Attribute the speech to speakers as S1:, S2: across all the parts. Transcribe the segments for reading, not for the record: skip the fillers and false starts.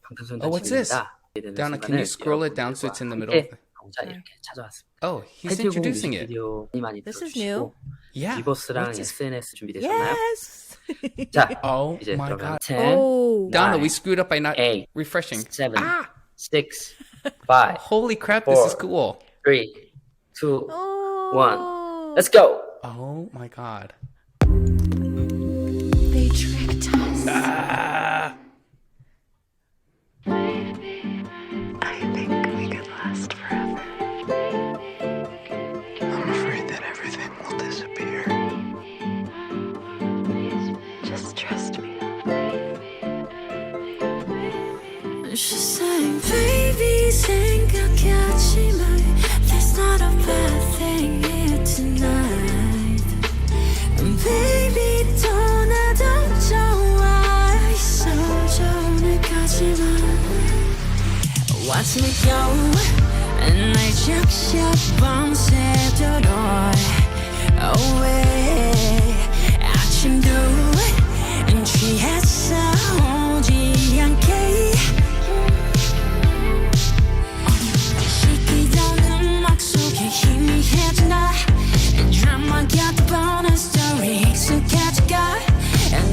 S1: Oh,
S2: 방탄소년단
S1: what's this?
S2: 지민이다. 되는
S1: Donna, can you
S2: 순간을
S1: scroll it down so
S2: 여러분들과
S1: it's in the middle of
S2: 함께
S1: the...
S2: 가보자 이렇게 찾아왔습니다.
S1: Oh, he's
S2: 타이틀곡
S1: introducing it.
S2: 뮤직비디오 많이
S3: This is new.
S2: 들어주시고
S1: Yeah.
S2: 리버스랑
S1: What's this?
S2: SNS 준비되셨나요?
S3: Yes.
S2: 자,
S1: Oh
S2: 이제
S1: my
S2: 그러면
S1: God.
S2: 10,
S3: Oh.
S1: Donna,
S2: 9,
S1: we screwed up by not
S2: 8,
S1: refreshing.
S2: 7,
S1: Ah!
S2: 6, 5,
S1: Holy crap, this is
S2: 4,
S1: cool.
S2: 3, 2,
S3: Oh.
S2: 1. Let's go!
S1: Oh my God.
S3: They tricked us.
S1: Ah!
S4: I think we could last forever. I'm afraid that everything will disappear. Just trust me.
S5: She's saying, baby, 생각하지 마. There's not a bad thing here tonight. And baby, 떠나도 좋아. 있어, 좋은 가지마. Watch me go, and I just 밤새도록 away. 아침도 취했어 오지 않게. 시키던 음악 속에 희미해진다. Drama got the bonus story 익숙해져가.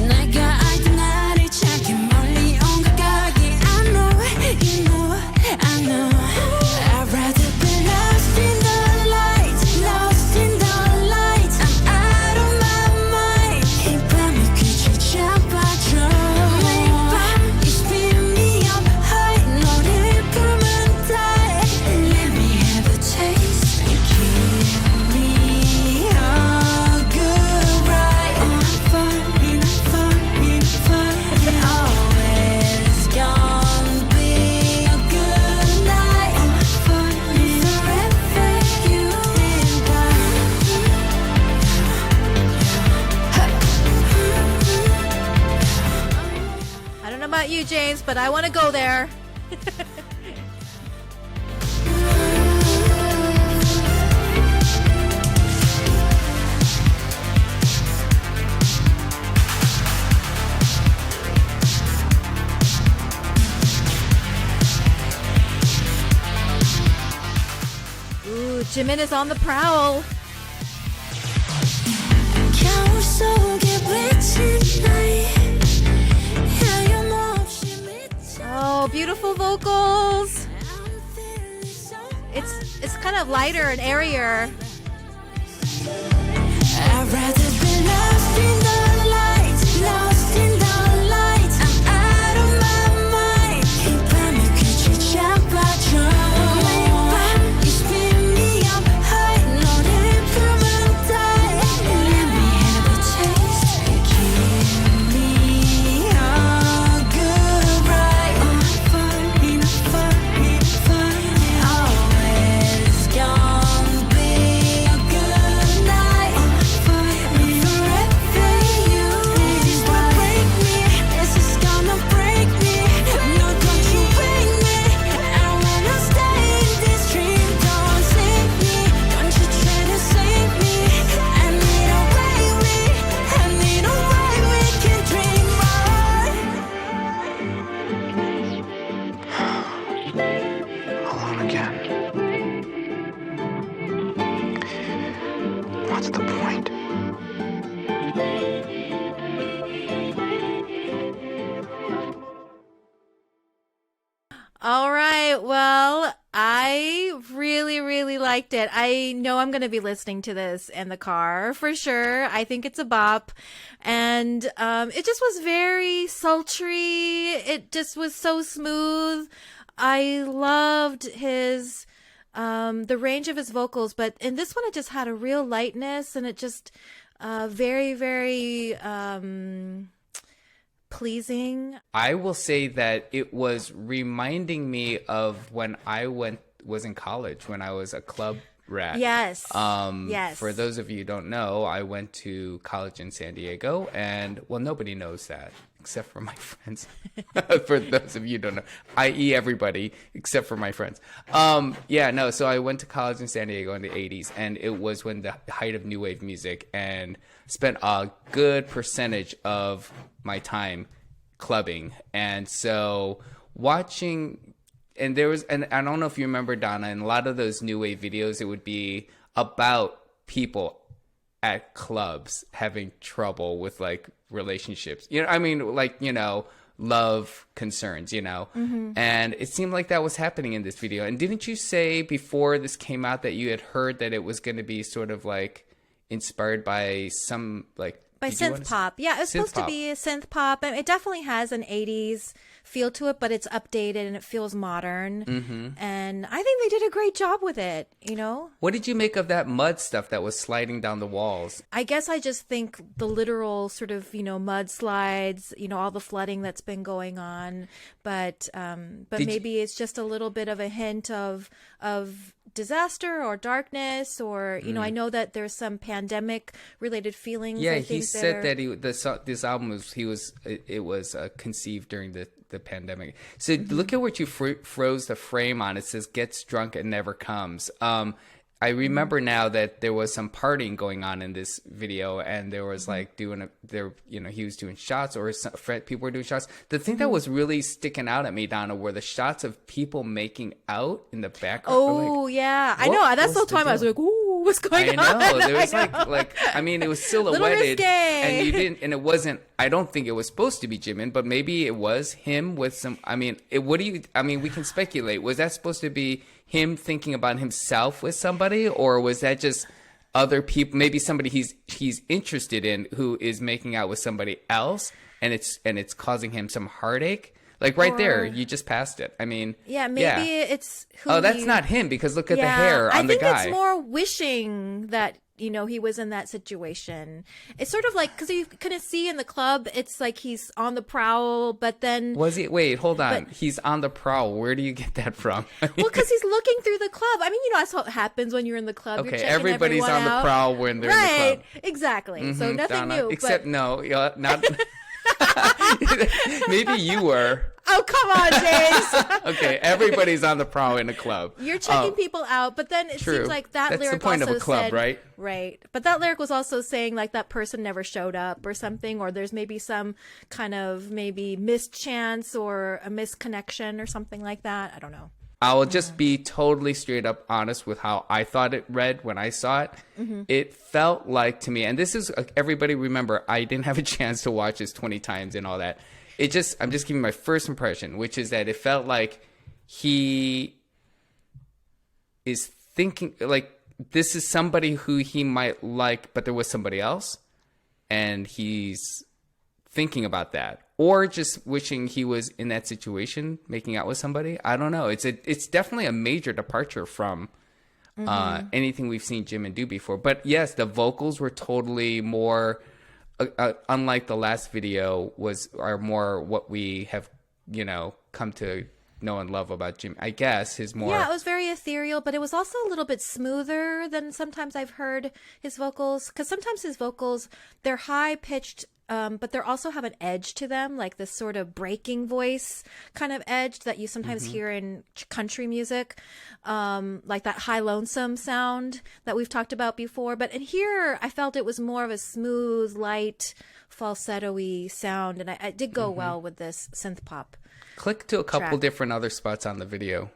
S5: 내가 알던 나를 찾기 멀리 온 것 같게. I know, you know, I know. I'd rather be lost in the light, lost in the light. I'm out of my mind. 이 밤이 끝을 잡아줘. 매일 밤 you spin me up high. 너를 부르면 die. Let me have a taste and give me a good ride. I'm falling, falling, falling. Always gonna be a good night. I'm falling forever, you and
S3: I don't know about you, James, but I want to go there. Ooh, Jimin is on the prowl.
S5: 겨울 속에 비친 나의 하염없이 미쳐.
S3: Oh, beautiful vocals.
S5: I'm feeling so
S3: It's kind of lighter and airier.
S5: I'd rather be lost in the light, lost in the light. I'm out of my mind. 이 밤이 끝을 잡아줘. 매일 밤 you spin me up high. 너를 부르면 die. Let me have a taste and give me a good ride. I'm falling, falling, falling. Always gonna be a good night. I'm falling forever, you is what break me. This is gonna break me. Not gonna break me. I wanna stay in this dream. Don't sink me. Don't you try to save me. I need a way we can dream on.
S4: Alone again. What's the point?
S3: All right. Well, I really, really liked it. I know I'm going to be listening to this in the car for sure. I think it's a bop. And it just was very sultry. It just was so smooth. I loved his the range of his vocals, but in this one it just had a real lightness and it just very, very pleasing.
S1: I will say that it was reminding me of when I was in college, when I was a club rat.
S3: Yes. Yes.
S1: For those of you who don't know, I went to college in San Diego, and well, nobody knows that except for my friends. For those of you who don't know, i.e. everybody except for my friends. So I went to college in San Diego in the 80s, and it was when the height of new wave music, and spent a good percentage of my time clubbing. And so watching, and there was, and I don't know if you remember, Donna, in a lot of those new wave videos, it would be about people at clubs having trouble with like relationships. You know, I mean, like, you know, love concerns, you know, and it seemed like that was happening in this video. And didn't you say before this came out that you had heard that it was going to be sort of like inspired by some like
S3: by synth pop? Yeah, it's supposed to be a synth pop, and it definitely has an 80s feel to it, but it's updated and it feels modern. And I think they did a great job with it, you know.
S1: What did you make of that mud stuff that was sliding down the walls?
S3: I guess I just think the literal sort of, you know, mudslides, you know, all the flooding that's been going on, but maybe it's just a little bit of a hint of disaster or darkness, or you know, I know that there's some pandemic related feelings.
S1: Yeah,
S3: I
S1: he
S3: think
S1: said that this album was conceived during the pandemic. So look at what you froze the frame on. It says "gets drunk and never comes." I remember now that there was some partying going on in this video, and there was like he was doing shots, or people were doing shots. The thing that was really sticking out at me, Donna, were the shots of people making out in the background.
S3: Oh, yeah. I know. That's the time I was like, ooh, what's going on?
S1: I know. There was I mean, it was silhouetted, and you didn't, and it wasn't, I don't think it was supposed to be Jimin, but maybe it was him with some, I mean, we can speculate. Was that supposed to be him thinking about himself with somebody, or was that just other people, maybe somebody he's interested in who is making out with somebody else, and it's causing him some heartache? Like right there, you just passed it. I mean,
S3: yeah, maybe it's who.
S1: Oh, that's not him, because look at the hair on the guy.
S3: I think it's more wishing that, you know, he was in that situation. It's sort of like, because you kind of see in the club, it's like he's on the prowl, but then...
S1: Was he? Wait, hold on. He's on the prowl. Where do you get that from?
S3: Well, because he's looking through the club. I mean, you know, that's what happens when you're in the club.
S1: Okay,
S3: you're checking
S1: everybody's on the prowl when they're in the club.
S3: Right, exactly. So nothing
S1: Donna,
S3: new.
S1: Except, no, not... Maybe you were.
S3: Oh, come on, James.
S1: Okay, everybody's on the prowl in a club.
S3: You're checking people out, but then it seems like that
S1: That's
S3: lyric
S1: the point
S3: also
S1: of a club,
S3: said,
S1: right?
S3: Right. But that lyric was also saying like that person never showed up or something, or there's maybe some kind of maybe mischance or a misconnection or something like that. I don't know.
S1: I will just be totally straight up honest with how I thought it read when I saw it. It felt like to me, and this is, everybody remember, I didn't have a chance to watch this 20 times and all that. I'm just giving my first impression, which is that it felt like he is thinking, like, this is somebody who he might like, but there was somebody else, and he's thinking about that. Or just wishing he was in that situation, making out with somebody. I don't know. It's definitely a major departure from anything we've seen Jimin do before. But yes, the vocals were totally more, unlike the last video, are more what we have, you know, come to know and love about Jimin. I guess his more...
S3: Yeah, it was very ethereal, but it was also a little bit smoother than sometimes I've heard his vocals. Because sometimes his vocals, they're high-pitched, but they also have an edge to them, like this sort of breaking voice kind of edge that you sometimes hear in country music, like that high lonesome sound that we've talked about before. But in here, I felt it was more of a smooth, light, falsetto-y sound, and it did go well with this synth pop.
S1: Click to a couple different other spots on the video.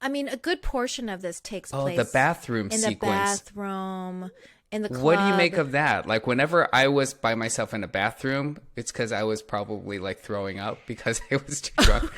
S3: I mean, a good portion of this takes place
S1: the bathroom
S3: in
S1: sequence.
S3: the bathroom. In the club.
S1: What do you make of that? Like, whenever I was by myself in a bathroom, it's because I was probably like throwing up because I was too drunk.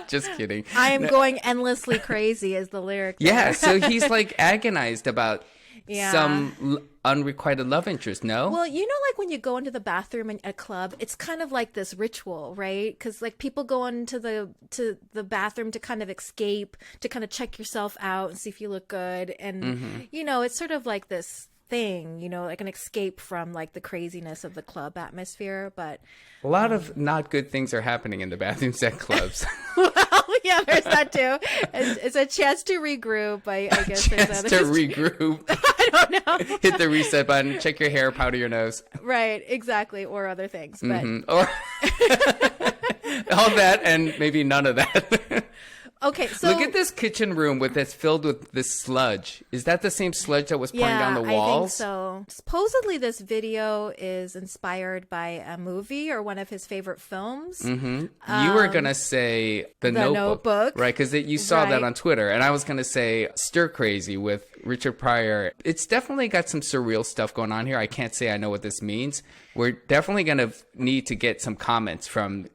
S1: Just kidding.
S3: I am going endlessly crazy is the lyric.
S1: Yeah, so he's like agonized about some unrequited love interest, no?
S3: Well, you know, like when you go into the bathroom in a club, it's kind of like this ritual, right? Because like people go into the bathroom to kind of escape, to kind of check yourself out and see if you look good. And, you know, it's sort of like this thing, you know, like an escape from like the craziness of the club atmosphere. But
S1: a lot of not good things are happening in the bathrooms at clubs.
S3: Well, yeah, there's that too. It's a chance to regroup. I guess
S1: chance to regroup.
S3: I don't know.
S1: Hit the reset button. Check your hair. Powder your nose.
S3: Right. Exactly. Or other things. But
S1: Or all that and maybe none of that.
S3: Okay, so
S1: Look at this kitchen room that's filled with this sludge. Is that the same sludge that was pouring down the
S3: I think
S1: walls?
S3: so. Supposedly, this video is inspired by a movie or one of his favorite films.
S1: Mm-hmm. You were gonna say the Notebook, right? Because you saw that
S3: Right.
S1: on Twitter, and I was gonna say Stir Crazy with Richard Pryor. It's definitely got some surreal stuff going on here. I can't say I know what this means. We're definitely gonna need to get some comments from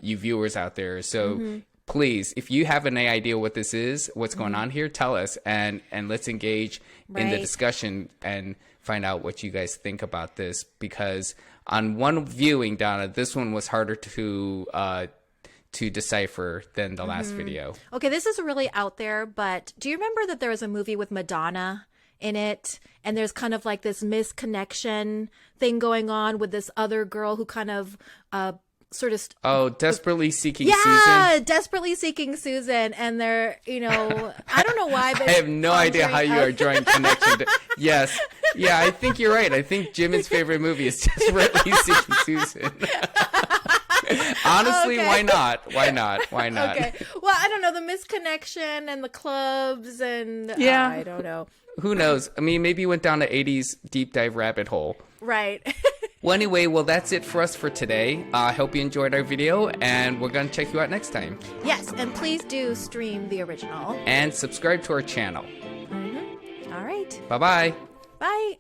S1: you viewers out there. So. Please, if you have any idea what this is, what's going on here, tell us, and let's engage in the
S3: Right.
S1: discussion and find out what you guys think about this. Because on one viewing, Donna, this one was harder to decipher than the last video.
S3: Okay, this is really out there, but do you remember that there was a movie with Madonna in it? And there's kind of like this misconnection thing going on with this other girl who kind of sort of
S1: Desperately Seeking
S3: yeah,
S1: Susan.
S3: Desperately Seeking Susan. And they're, I don't know why, but
S1: I have no idea how you are drawing connection to. Yes. Yeah, I think you're right. I think Jimin's favorite movie is Desperately Seeking Susan. Honestly,
S3: Okay.
S1: why not? Why not? Why not?
S3: Okay. Well, I don't know, the misconnection and the clubs and
S1: Yeah.
S3: I don't know.
S1: Who knows? I mean, maybe you went down to 80s deep dive rabbit hole.
S3: Right.
S1: Well, anyway, that's it for us for today. I hope you enjoyed our video, and we're going to check you out next time.
S3: Yes, and please do stream the original.
S1: And subscribe to our channel.
S3: All right.
S1: Bye-bye.
S3: Bye.